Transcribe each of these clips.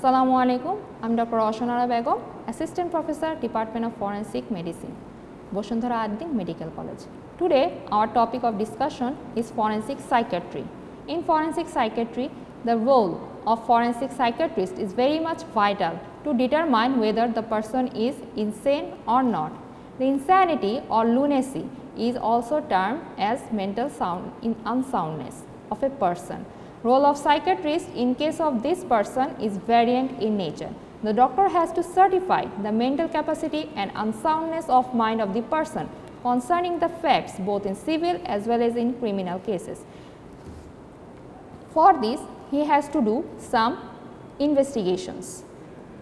Assalamu alaikum. I'm Dr. Rowshon Ara Begum, Assistant Professor, Department of Forensic Medicine, Bashundhara Ad-din Medical College. Today, our topic of discussion is forensic psychiatry. In forensic psychiatry, the role of forensic psychiatrist is very much vital to determine whether the person is insane or not. The insanity or lunacy is also termed as mental unsoundness of a person. Role of psychiatrist in case of this person is variant in nature. The doctor has to certify the mental capacity and unsoundness of mind of the person concerning the facts both in civil as well as in criminal cases. For this, he has to do some investigations.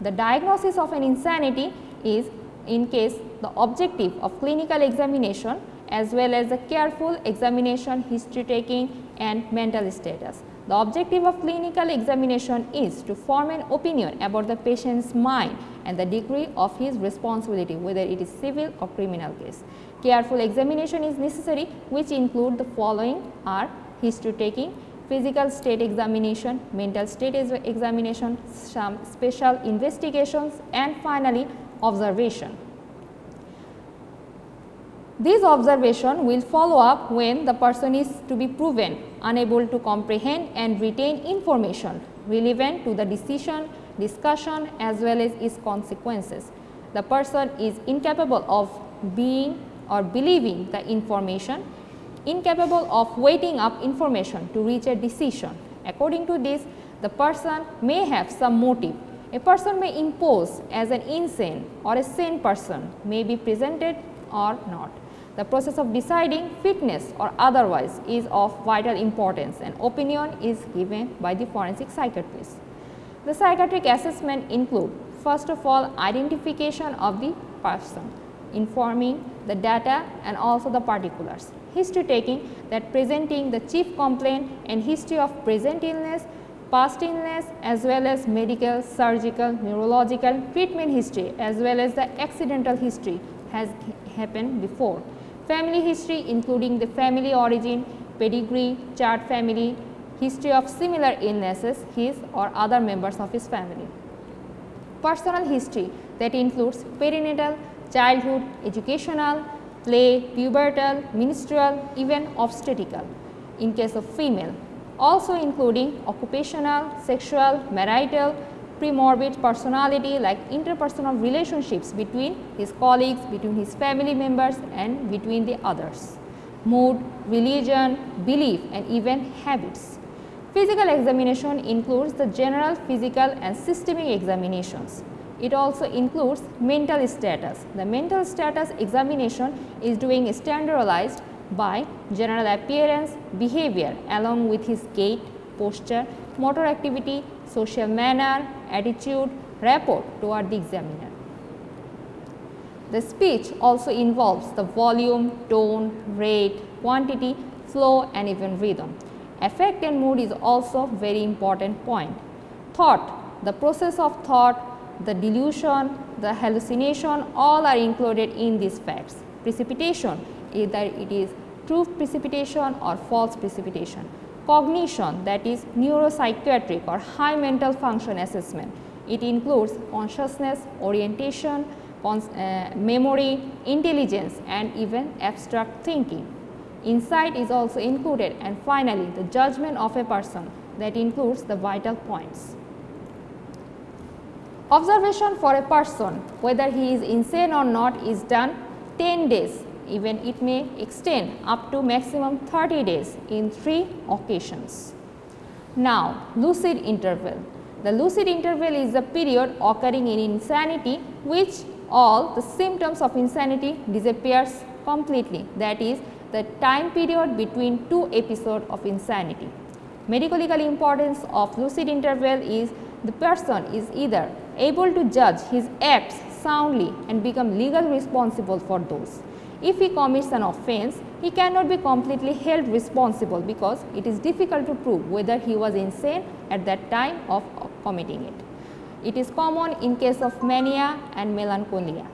The diagnosis of an insanity is in case the objective of clinical examination as well as the careful examination, history taking and mental status. The objective of clinical examination is to form an opinion about the patient's mind and the degree of his responsibility, whether it is civil or criminal case. Careful examination is necessary, which include the following are history taking, physical state examination, mental state examination, some special investigations and finally observation. This observation will follow up when the person is to be proven unable to comprehend and retain information relevant to the decision, discussion as well as its consequences. The person is incapable of being or believing the information, incapable of weighting up information to reach a decision. According to this, the person may have some motive. A person may impose as an insane or a sane person may be presented or not. The process of deciding fitness or otherwise is of vital importance and opinion is given by the forensic psychiatrist. The psychiatric assessment include first of all identification of the person, informing the data and also the particulars. History taking, that presenting the chief complaint and history of present illness, past illness as well as medical, surgical, neurological, treatment history as well as the accidental history has happened before. Family history including the family origin, pedigree, chart family, history of similar illnesses, his or other members of his family. Personal history, that includes perinatal, childhood, educational, play, pubertal, menstrual, even obstetrical in case of female. Also including occupational, sexual, marital, premorbid personality like interpersonal relationships between his colleagues, between his family members and between the others. Mood, religion, belief and even habits. Physical examination includes the general physical and systemic examinations. It also includes mental status. The mental status examination is doing standardized by general appearance, behavior along with his gait, posture, motor activity, social manner, attitude, rapport toward the examiner. The speech also involves the volume, tone, rate, quantity, flow and even rhythm. Affect and mood is also very important point. Thought, the process of thought, the delusion, the hallucination all are included in these facts. Precipitation, either it is true precipitation or false precipitation. Cognition, that is neuropsychiatric or high mental function assessment. It includes consciousness, orientation, memory, intelligence and even abstract thinking. Insight is also included and finally the judgment of a person, that includes the vital points. Observation for a person, whether he is insane or not, is done 10 days. Even it may extend up to maximum 30 days in 3 occasions. Now, lucid interval. The lucid interval is the period occurring in insanity which all the symptoms of insanity disappears completely, that is the time period between 2 episodes of insanity. Medical importance of lucid interval is the person is either able to judge his acts soundly and become legally responsible for those. If he commits an offense, he cannot be completely held responsible because it is difficult to prove whether he was insane at that time of committing it. It is common in case of mania and melancholia.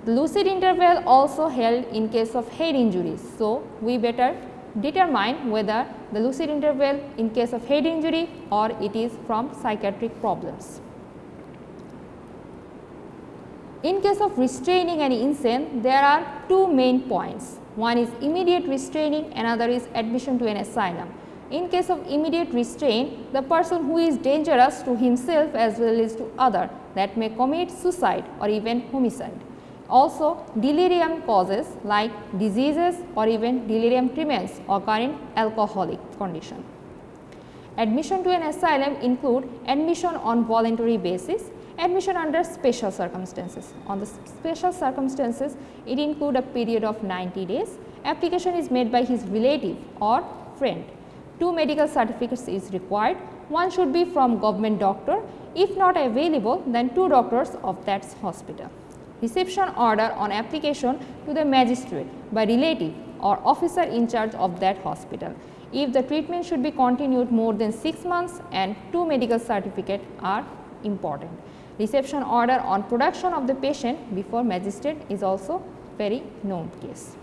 The lucid interval also held in case of head injuries. So, we better determine whether the lucid interval in case of head injury or it is from psychiatric problems. In case of restraining an insane, there are two main points. One is immediate restraining, another is admission to an asylum. In case of immediate restraint, the person who is dangerous to himself as well as to other, that may commit suicide or even homicide. Also, delirium causes like diseases or even delirium tremens occur in alcoholic condition. Admission to an asylum include admission on voluntary basis, admission under special circumstances. On the special circumstances, it include a period of 90 days. Application is made by his relative or friend. 2 medical certificates is required. One should be from government doctor. If not available, then 2 doctors of that hospital. Reception order on application to the magistrate by relative or officer in charge of that hospital. If the treatment should be continued more than 6 months and 2 medical certificates are important. Reception order on production of the patient before magistrate is also very known case.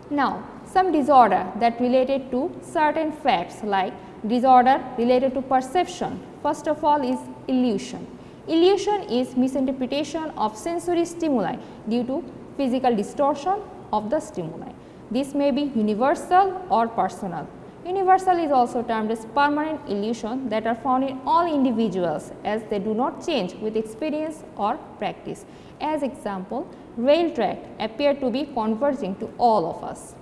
Now, some disorder that related to certain facts like disorder related to perception. First of all is illusion. Illusion is misinterpretation of sensory stimuli due to physical distortion of the stimuli. This may be universal or personal. Universal is also termed as permanent illusion that are found in all individuals as they do not change with experience or practice. As example, rail track appear to be converging to all of us.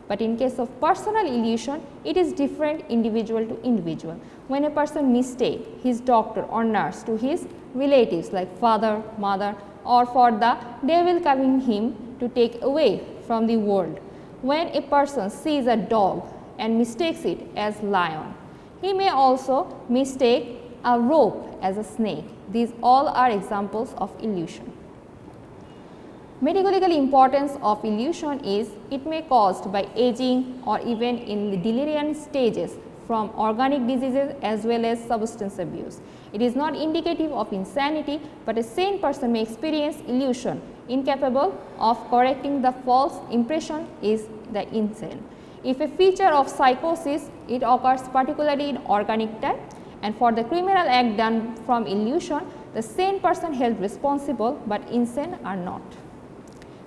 But in case of personal illusion, it is different individual to individual. When a person mistakes his doctor or nurse to his relatives like father, mother, or for the devil coming him to take away from the world. When a person sees a dog and mistakes it as lion, he may also mistake a rope as a snake. These all are examples of illusion. Medical importance of illusion is it may caused by aging or even in the delirium stages from organic diseases as well as substance abuse. It is not indicative of insanity, but a sane person may experience illusion. Incapable of correcting the false impression is the insane. If a feature of psychosis, it occurs particularly in organic type, and for the criminal act done from illusion, the sane person held responsible, but insane are not.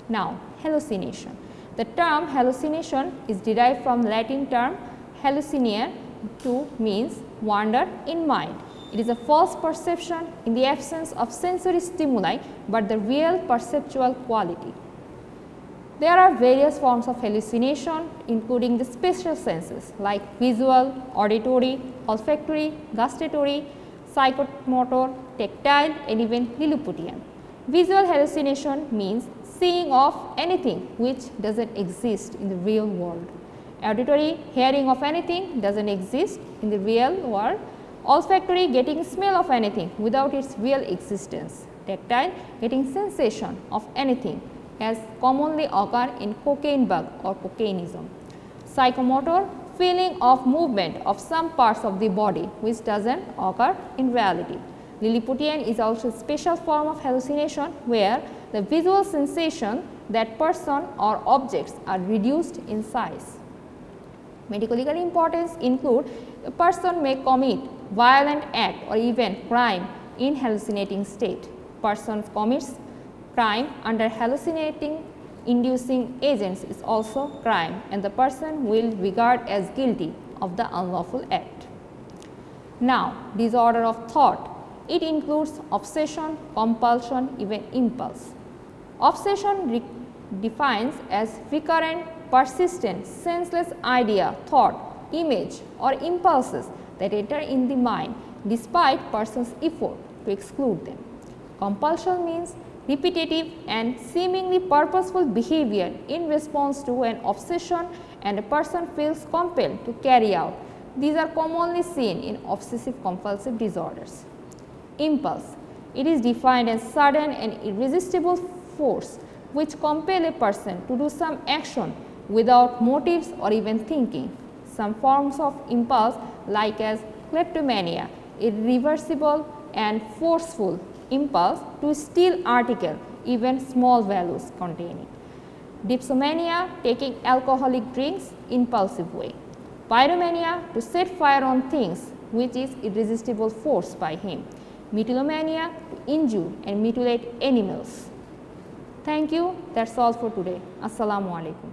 Now, hallucination. The term hallucination is derived from Latin term hallucinare, to means wander in mind. It is a false perception in the absence of sensory stimuli, but the real perceptual quality. There are various forms of hallucination including the spatial senses like visual, auditory, olfactory, gustatory, psychomotor, tactile and even Lilliputian. Visual hallucination means seeing of anything which does not exist in the real world. Auditory, hearing of anything does not exist in the real world. Olfactory, getting smell of anything without its real existence. Tactile, getting sensation of anything as commonly occur in cocaine bug or cocainism. Psychomotor, feeling of movement of some parts of the body which does not occur in reality. Lilliputian is also a special form of hallucination where the visual sensation that person or objects are reduced in size. Medical importance include a person may commit violent act or even crime in hallucinating state. Person commits crime under hallucinating inducing agents is also crime, and the person will regard as guilty of the unlawful act. Now, disorder of thought. It includes obsession, compulsion, even impulse. Obsession defines as recurrent, persistent, senseless idea, thought, image or impulses that enter in the mind despite person's effort to exclude them. Compulsion means repetitive and seemingly purposeful behavior in response to an obsession and a person feels compelled to carry out. These are commonly seen in obsessive compulsive disorders. Impulse. It is defined as sudden and irresistible force which compel a person to do some action without motives or even thinking. Some forms of impulse like as kleptomania, irreversible and forceful impulse to steal article, even small values containing. Dipsomania, taking alcoholic drinks impulsive way. Pyromania, to set fire on things which is irresistible force by him. megalomania to injure and mutilate animals. Thank you. That's all for today. Assalamu alaikum.